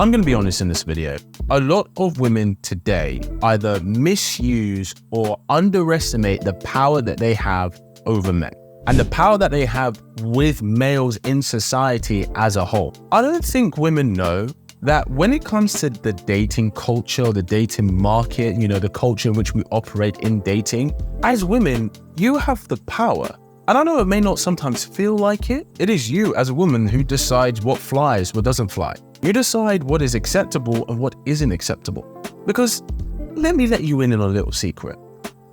I'm going to be honest in this video. A lot of women today either misuse or underestimate the power that they have over men and the power that they have with males in society as a whole. I don't think women know that when it comes to the dating culture, the dating market, the culture in which we operate in dating, as women, you have the power. And I know it may not sometimes feel like it. It is you as a woman who decides what flies, what doesn't fly. You decide what is acceptable and what isn't acceptable. Because let me let you in on a little secret.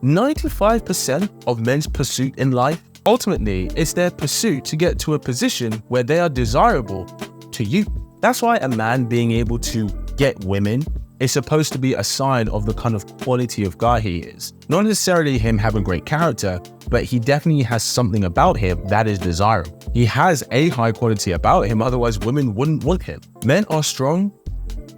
95% of men's pursuit in life, ultimately, it's their pursuit to get to a position where they are desirable to you. That's why a man being able to get women is supposed to be a sign of the kind of quality of guy he is. Not necessarily him having great character, but he definitely has something about him that is desirable. He has a high quality about him, otherwise women wouldn't want him. Men are strong,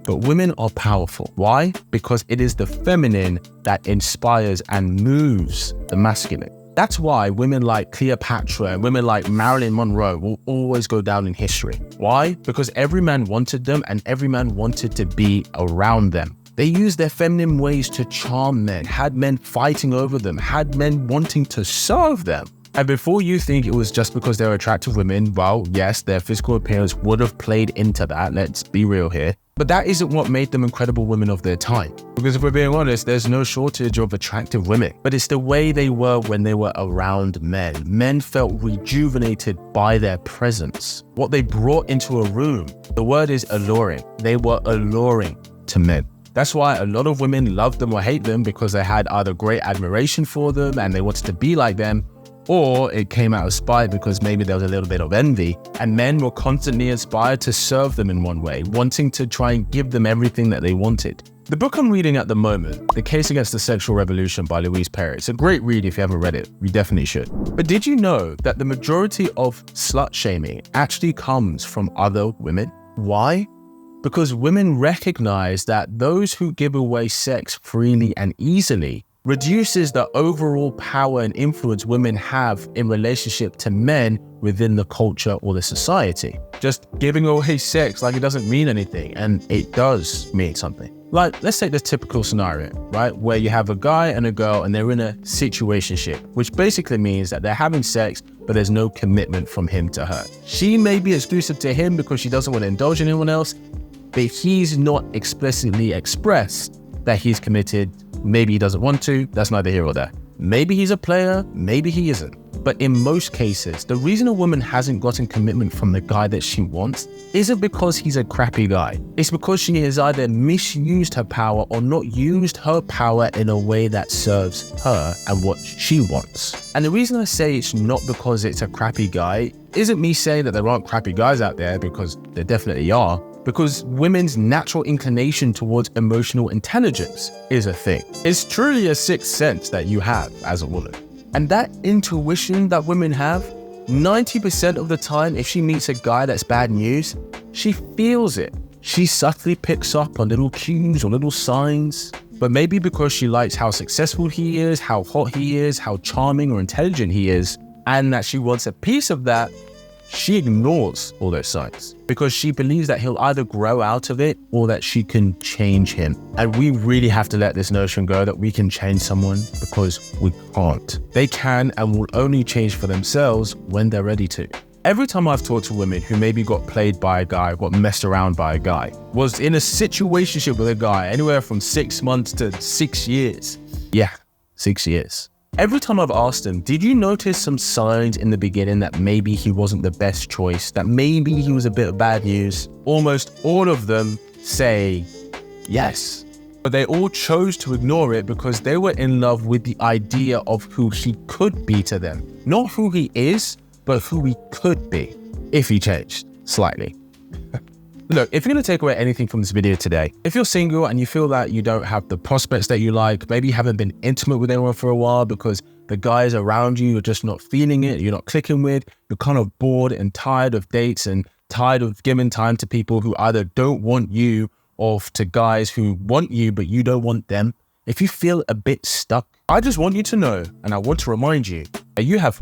but women are powerful. Why? Because it is the feminine that inspires and moves the masculine. That's why women like Cleopatra and women like Marilyn Monroe will always go down in history. Why? Because every man wanted them and every man wanted to be around them. They used their feminine ways to charm men, had men fighting over them, had men wanting to serve them. And before you think it was just because they're attractive women, well, yes, their physical appearance would have played into that, let's be real here. But that isn't what made them incredible women of their time. Because if we're being honest, there's no shortage of attractive women. But it's the way they were when they were around men. Men felt rejuvenated by their presence. What they brought into a room. The word is alluring. They were alluring to men. That's why a lot of women loved them or hate them because they had either great admiration for them and they wanted to be like them, or it came out of spite because maybe there was a little bit of envy, and men were constantly inspired to serve them in one way, wanting to try and give them everything that they wanted. The book I'm reading at the moment, The Case Against the Sexual Revolution by Louise Perry. It's a great read if you haven't read it. You definitely should. But did you know that the majority of slut shaming actually comes from other women? Why? Because women recognize that those who give away sex freely and easily reduces the overall power and influence women have in relationship to men within the culture or the society. Just giving away sex like it doesn't mean anything, and it does mean something. Like, let's take the typical scenario, right? Where you have a guy and a girl and they're in a situationship, which basically means that they're having sex, but there's no commitment from him to her. She may be exclusive to him because she doesn't want to indulge in anyone else, but he's not explicitly expressed that he's committed. Maybe he doesn't want to, that's neither here or there. Maybe he's a player, maybe he isn't. But in most cases, the reason a woman hasn't gotten commitment from the guy that she wants isn't because he's a crappy guy. It's because she has either misused her power or not used her power in a way that serves her and what she wants. And the reason I say it's not because it's a crappy guy isn't me saying that there aren't crappy guys out there, because there definitely are. Because women's natural inclination towards emotional intelligence is a thing. It's truly a sixth sense that you have as a woman. And that intuition that women have, 90% of the time, if she meets a guy that's bad news, she feels it. She subtly picks up on little cues or little signs. But maybe because she likes how successful he is, how hot he is, how charming or intelligent he is, and that she wants a piece of that, she ignores all those signs because she believes that he'll either grow out of it or that she can change him. And we really have to let this notion go that we can change someone, because we can't. They can and will only change for themselves when they're ready to. Every time I've talked to women who maybe got played by a guy, got messed around by a guy, was in a situationship with a guy anywhere from 6 months to 6 years. Yeah, 6 years. Every time I've asked them, did you notice some signs in the beginning that maybe he wasn't the best choice, that maybe he was a bit of bad news? Almost all of them say yes. But they all chose to ignore it because they were in love with the idea of who he could be to them. Not who he is, but who he could be if he changed slightly. Look, if you're going to take away anything from this video today, if you're single and you feel that you don't have the prospects that you like, maybe you haven't been intimate with anyone for a while because the guys around you are just not feeling it, you're not clicking with, you're kind of bored and tired of dates and tired of giving time to people who either don't want you or to guys who want you but you don't want them. If you feel a bit stuck, I just want you to know, and I want to remind you, that you have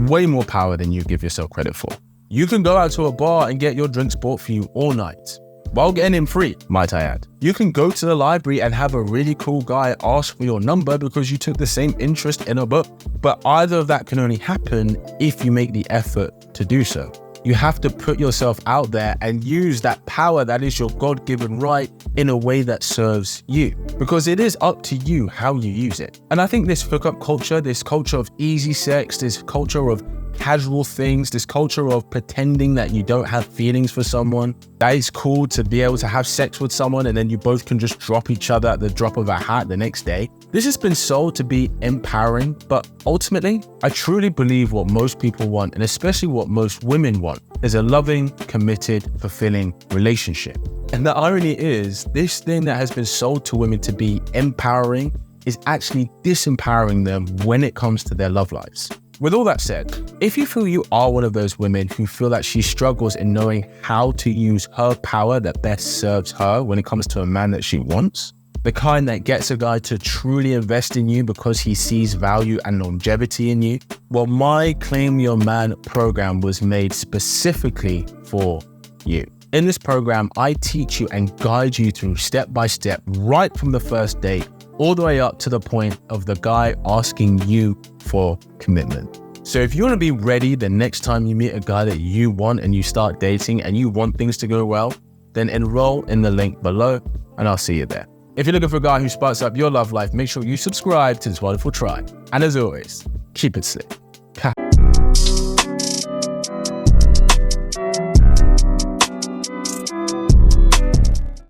way more power than you give yourself credit for. You can go out to a bar and get your drinks bought for you all night. while getting in free, might I add. You can go to the library and have a really cool guy ask for your number because you took the same interest in a book. But either of that can only happen if you make the effort to do so. You have to put yourself out there and use that power that is your God-given right in a way that serves you, because it is up to you how you use it. And I think this hookup culture, this culture of easy sex, this culture of casual things, this culture of pretending that you don't have feelings for someone, that is cool to be able to have sex with someone and then you both can just drop each other at the drop of a hat the next day. This has been sold to be empowering, but ultimately, I truly believe what most people want, and especially what most women want, is a loving, committed, fulfilling relationship. And the irony is, this thing that has been sold to women to be empowering is actually disempowering them when it comes to their love lives. With all that said, if you feel you are one of those women who feel that she struggles in knowing how to use her power that best serves her when it comes to a man that she wants, the kind that gets a guy to truly invest in you because he sees value and longevity in you, well, my Claim Your Man program was made specifically for you. In this program, I teach you and guide you through step by step, right from the first date, all the way up to the point of the guy asking you for commitment. So if you want to be ready the next time you meet a guy that you want and you start dating and you want things to go well, then enroll in the link below and I'll see you there. If you're looking for a guy who sparks up your love life, make sure you subscribe to this wonderful tribe. And as always, keep it slick.